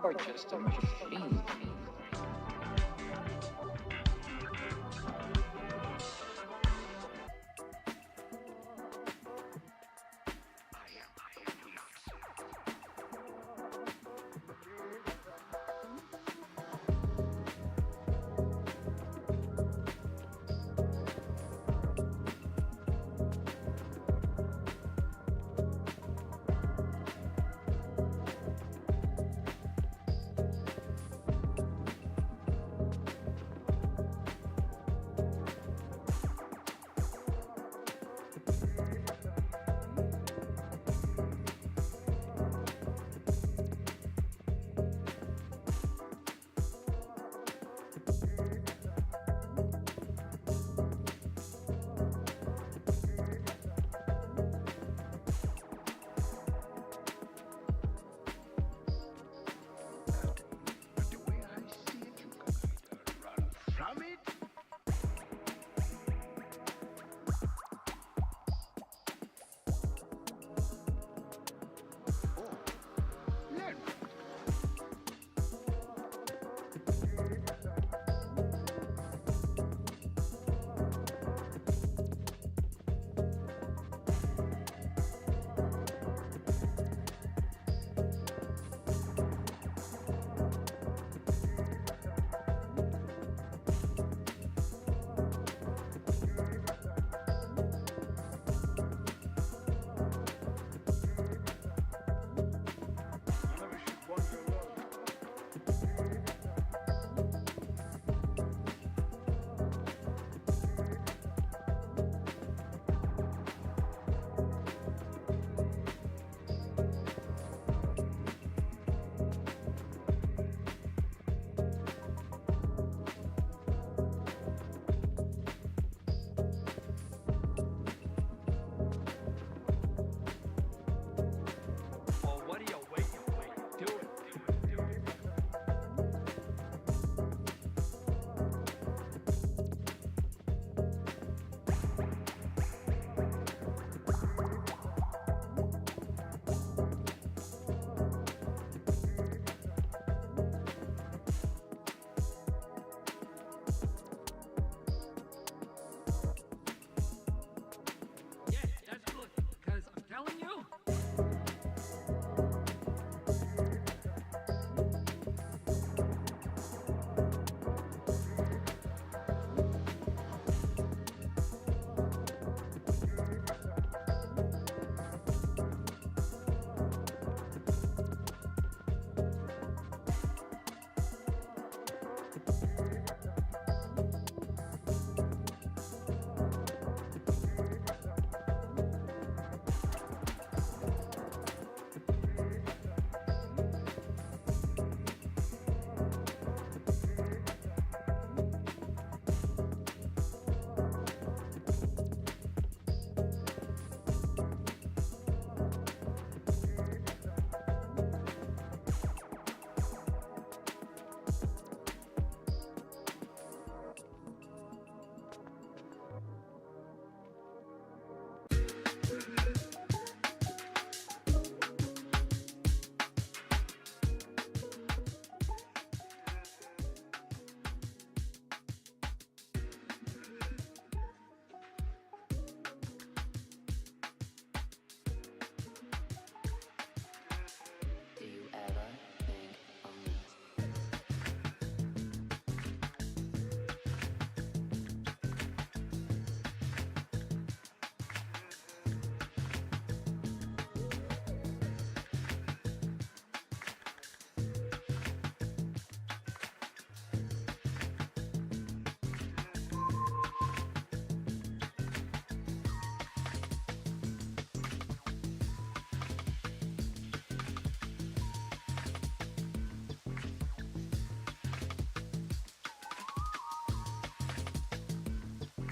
or just a machine?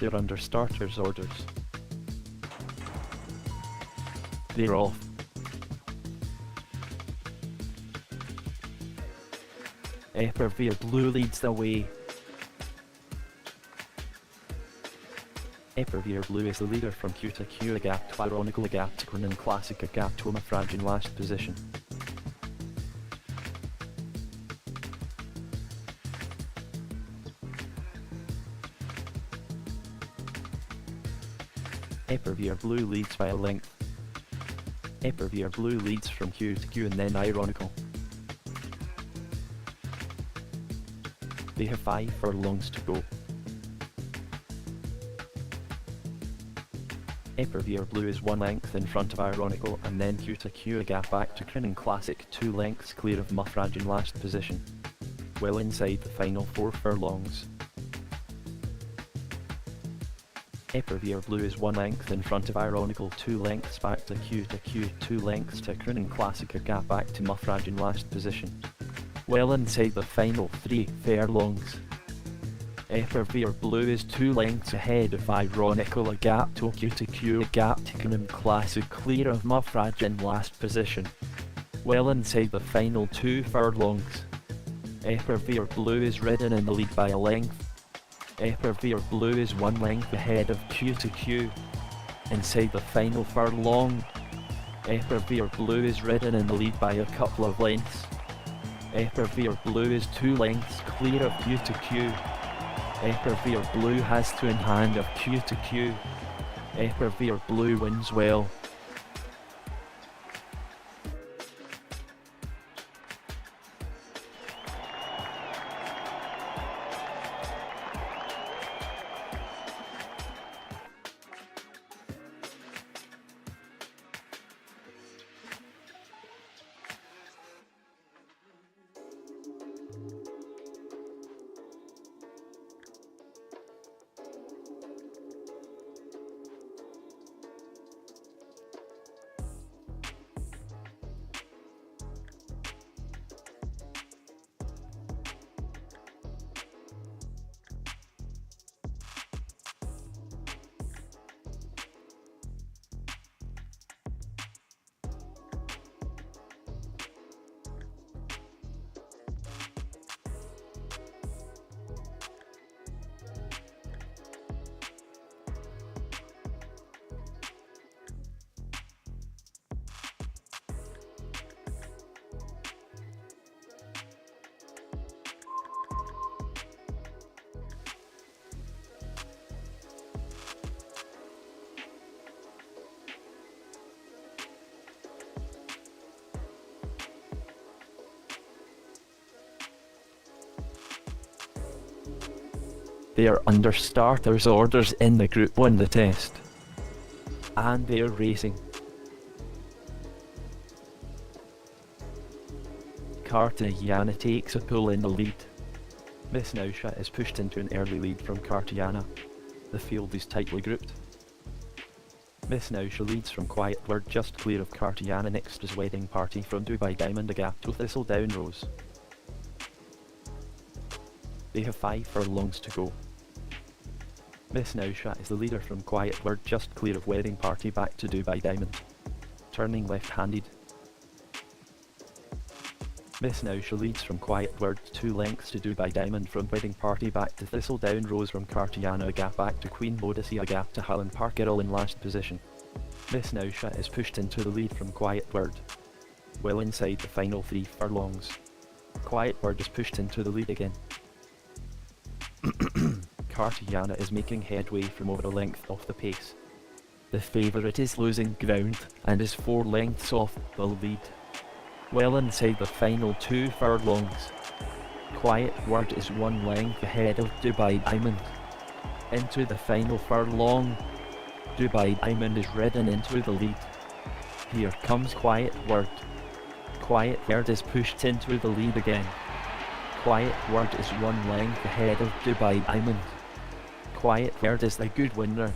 They're under starter's orders. They're off. Eppervere Blue leads the way. Eppervere Blue is the leader from Q to Q, a gap to ironical, a gap to Cornin Classic, a gap to Omafrage in last position. Epervier Blue leads by a length. Epervier Blue leads from Q to Q and then Ironical. They have 5 furlongs to go. Epervier Blue is 1 length in front of Ironical and then Q to Q, a gap back to Crinning Classic, 2 lengths clear of Muffraj in last position. Well inside the final 4 furlongs. Epervier Blue is 1 length in front of Ironical, 2 lengths back to Q, 2 lengths to Crinning Classic, a gap back to Muffraj in last position. Well inside the final 3 furlongs. Epervier Blue is 2 lengths ahead of Ironical, a gap to Q, a gap to Crinning Classic, clear of Muffraj in last position. Well inside the final 2 furlongs. Epervier Blue is ridden in the lead by a length. Epervier Blue is 1 length ahead of Q. Inside the final furlong. Epervier Blue is ridden in the lead by a couple of lengths. Epervier Blue is 2 lengths clear of Q. Epervier Blue has 2 in hand of Q. Epervier Blue wins well. They are under starters orders in the Group 1 the test. And they are racing. Cartagena takes a pull in the lead. Miss Nausha is pushed into an early lead from Cartagena. The field is tightly grouped. Miss Nausha leads from Quiet Word just clear of Cartagena. Next is Wedding Party from Dubai Diamond, a gap to Thistledown Rose. They have 5 furlongs to go. Miss Nausha is the leader from Quiet Word just clear of Wedding Party back to Dubai Diamond. Turning left-handed. Miss Nausha leads from Quiet Word 2 lengths to Dubai Diamond from Wedding Party back to Thistledown Rose from Cartagena, a gap back to Queen Boadicea, a gap to Highland Park Girl in last position. Miss Nausha is pushed into the lead from Quiet Word. Well inside the final 3 furlongs. Quiet Word is pushed into the lead again. Cartagena is making headway from over a length off the pace. The favourite is losing ground and is 4 lengths off the lead. Well inside the final 2 furlongs. Quiet Word is 1 length ahead of Dubai Diamond. Into the final furlong. Dubai Diamond is ridden into the lead. Here comes Quiet Word. Quiet Word is pushed into the lead again. Quiet Word is 1 length ahead of Dubai Diamond. Quiet Word is the good winner.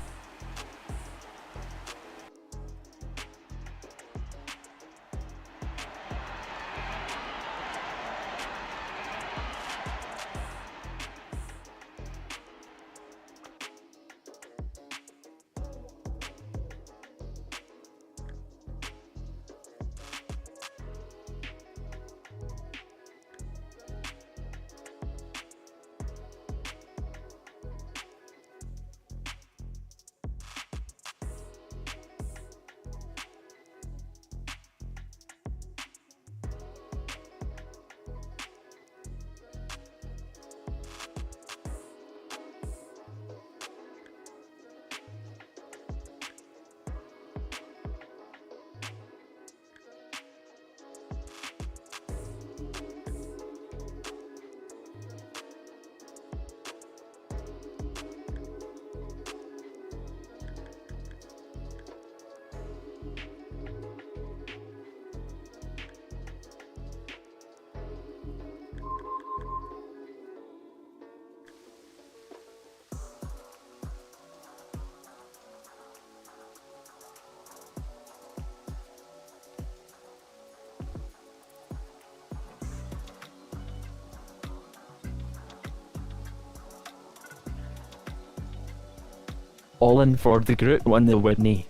All in for the Group 1 the Whitney.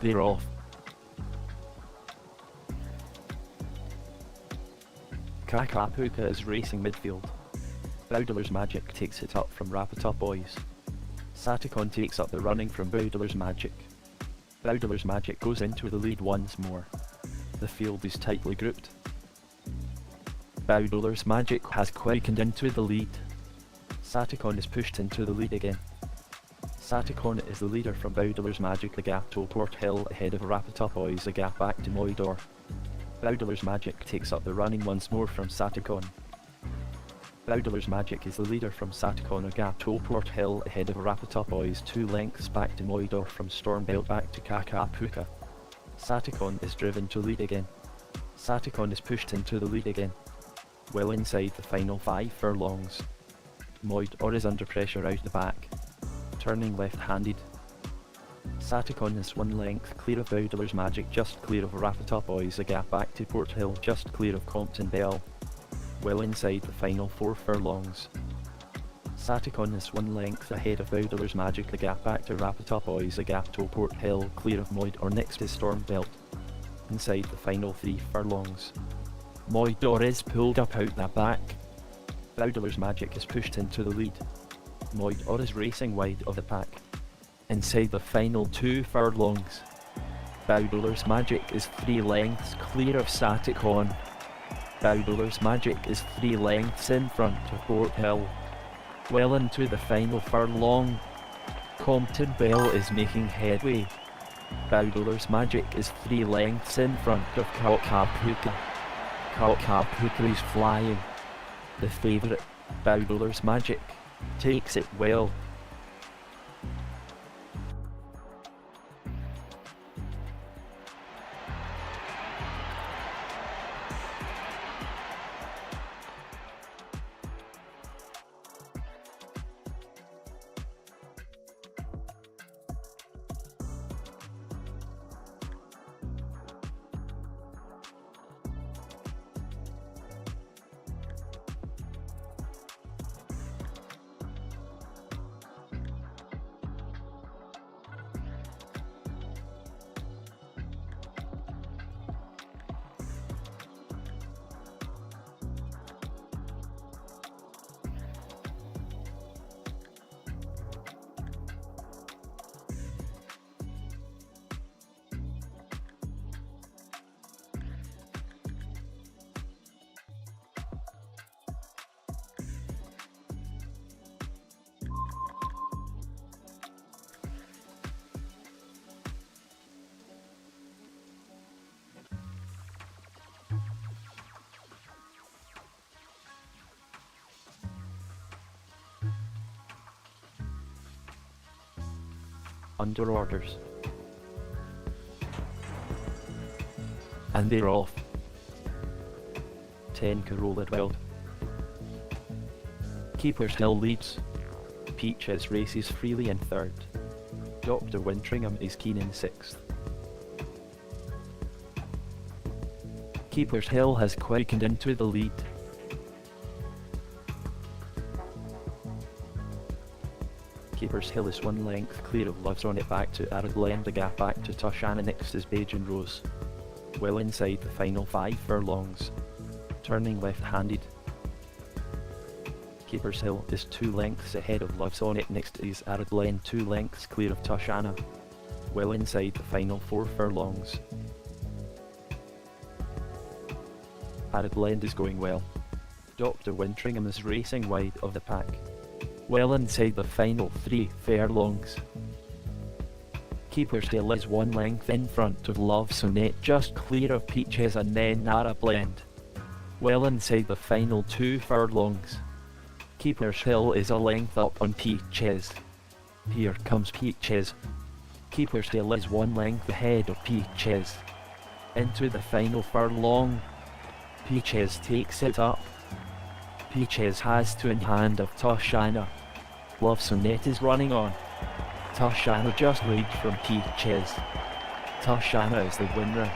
They're off. Kakapuka is racing midfield. Bowdler's Magic takes it up from Rapatop Boys. Saticon takes up the running from Bowdler's Magic. Bowdler's Magic goes into the lead once more. The field is tightly grouped. Bowdler's Magic has quickened into the lead. Saticon is pushed into the lead again. Saticon is the leader from Bowdler's Magic, a gap to Port Hill ahead of Rapatop Boys, a gap back to Moidor. Bowdler's Magic takes up the running once more from Saticon. Bowdler's Magic is the leader from Saticon, a gap to Port Hill ahead of Rapatop Boys, 2 lengths back to Moidor from Stormbelt back to Kakapuka. Saticon is driven to lead again. Saticon is pushed into the lead again. Well inside the final 5 furlongs. Moidor is under pressure out the back. Turning left-handed. Saticon is 1 length clear of Bowdler's Magic, just clear of Rapatop Boys, a gap back to Port Hill, just clear of Compton Bell. Well inside the final 4 furlongs. Saticon is 1 length ahead of Bowdler's Magic, a gap back to Rapatop Boys, a gap to Port Hill, clear of Moidor, next is Stormbelt. Inside the final 3 furlongs. Moidor is pulled up out the back. Bowdler's Magic is pushed into the lead. Moidor is racing wide of the pack. Inside the final 2 furlongs. Bowdler's Magic is 3 lengths clear of Saticon. Bowdler's Magic is 3 lengths in front of Port Hill. Well into the final furlong. Compton Bell is making headway. Bowdler's Magic is 3 lengths in front of Kakapuka. Kakapuka is flying. The favourite, Bowdler's Magic, takes it well. Under orders. And they're off. 10 Corolla Wild. Keepers Hill leads. Peaches races freely in 3rd. Dr. Wintringham is keen in 6th. Keepers Hill has quickened into the lead. Keepers Hill is 1 length clear of Love's on it back to Aragland, a gap back to Toshana, next is Bajan Rose. Well inside the final 5 furlongs. Turning left-handed. Keepers Hill is 2 lengths ahead of Love's on it, next is Aragland, 2 lengths clear of Toshana. Well inside the final 4 furlongs. Aragland is going well. Dr. Wintringham is racing wide of the pack. Well inside the final 3 furlongs. Keepers Hill is 1 length in front of Love Sonnet, just clear of Peaches and then Nara Blend. Well inside the final 2 furlongs. Keepers Hill is a length up on Peaches. Here comes Peaches. Keepers Hill is 1 length ahead of Peaches. Into the final furlong. Peaches takes it up. Peaches has to in hand of Toshana. Love Sonnet is running on. Toshana just leads from Peaches. Toshana is the winner.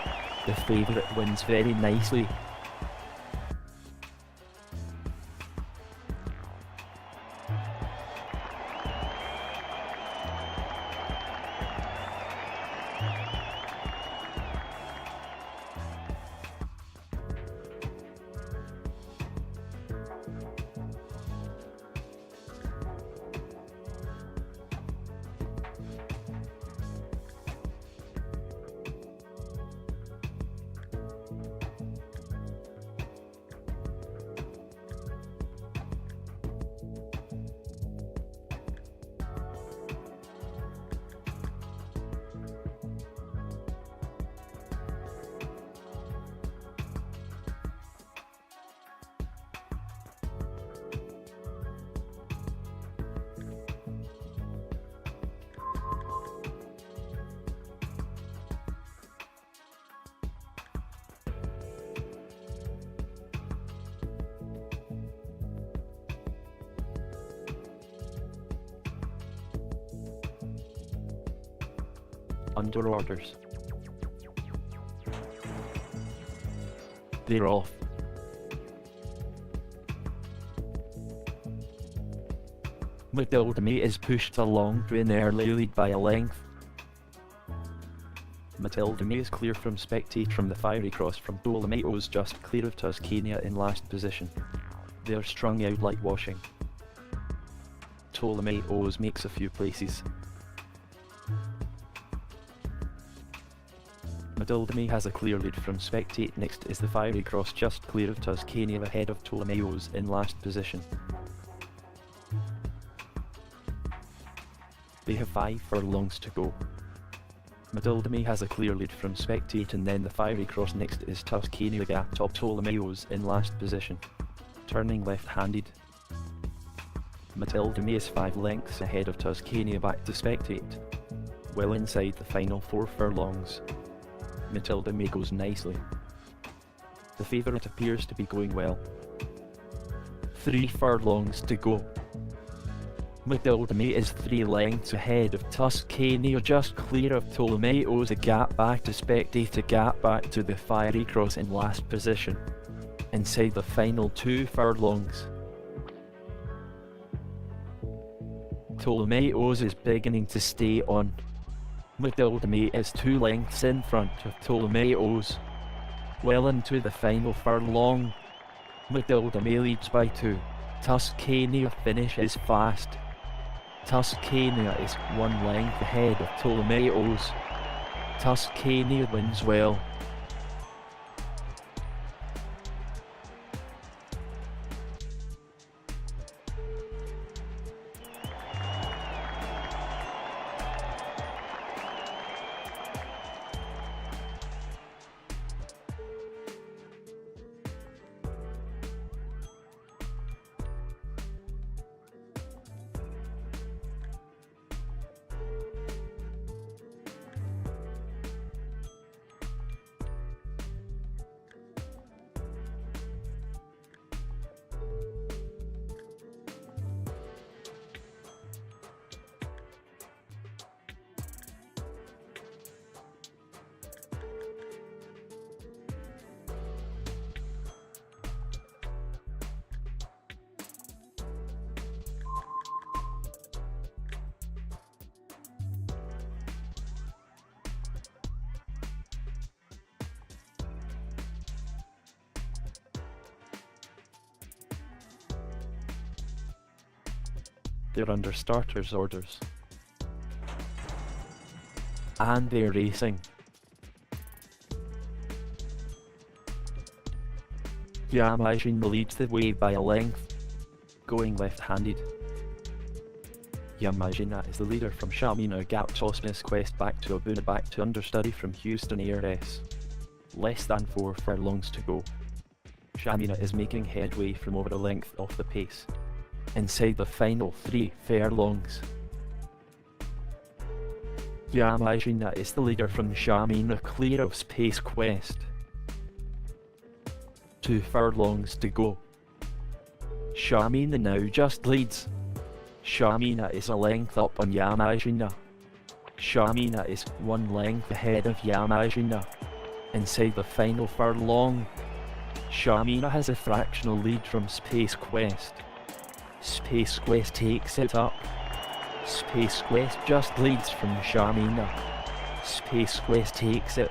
The favourite wins very nicely. under orders. They're off. Matilda May is pushed along to an early lead by a length. Matilda May is clear from Spectate from the fiery cross from Ptolemaios, just clear of Tuscania in last position. They're strung out like washing. Ptolemaios makes a few places. Matilda May has a clear lead from Spectate. Next is the fiery cross, just clear of Tuscania ahead of Ptolemaios in last position. They have 5 furlongs to go. Matilda May has a clear lead from Spectate, and then the fiery cross. Next is Tuscania gap top Ptolemaios in last position. Turning left-handed. Matilda May is 5 lengths ahead of Tuscania back to Spectate. Well inside the final 4 furlongs. Matilda May goes nicely. The favourite appears to be going well. 3 furlongs to go. Matilda May is 3 lengths ahead of Tuscania, just clear of Ptolemaios. A gap back to Spectate, a gap back to the fiery cross in last position. Inside the final 2 furlongs. Ptolemaios is beginning to stay on. Matilda May is 2 lengths in front of Ptolemaios. Well into the final furlong. Matilda May leads by 2. Tuscania finishes fast. Tuscania is 1 length ahead of Ptolemaios. Tuscania wins well. They're under starters' orders. And they're racing. Yamajin leads the way by a length, going left-handed. Yamajina is the leader from Shamina Gap Tosmas Quest back to Abuna back to understudy from Houston ARS. Less than 4 furlongs to go. Shamina is making headway from over a length off the pace. Inside the final 3 furlongs. Yamajina is the leader from Shamina clear of Space Quest. 2 furlongs to go. Shamina now just leads. Shamina is a length up on Yamajina. Shamina is 1 length ahead of Yamajina. Inside the final furlong. Shamina has a fractional lead from Space Quest. Space Quest takes it up. Space Quest just leads from Shamina. Space Quest takes it.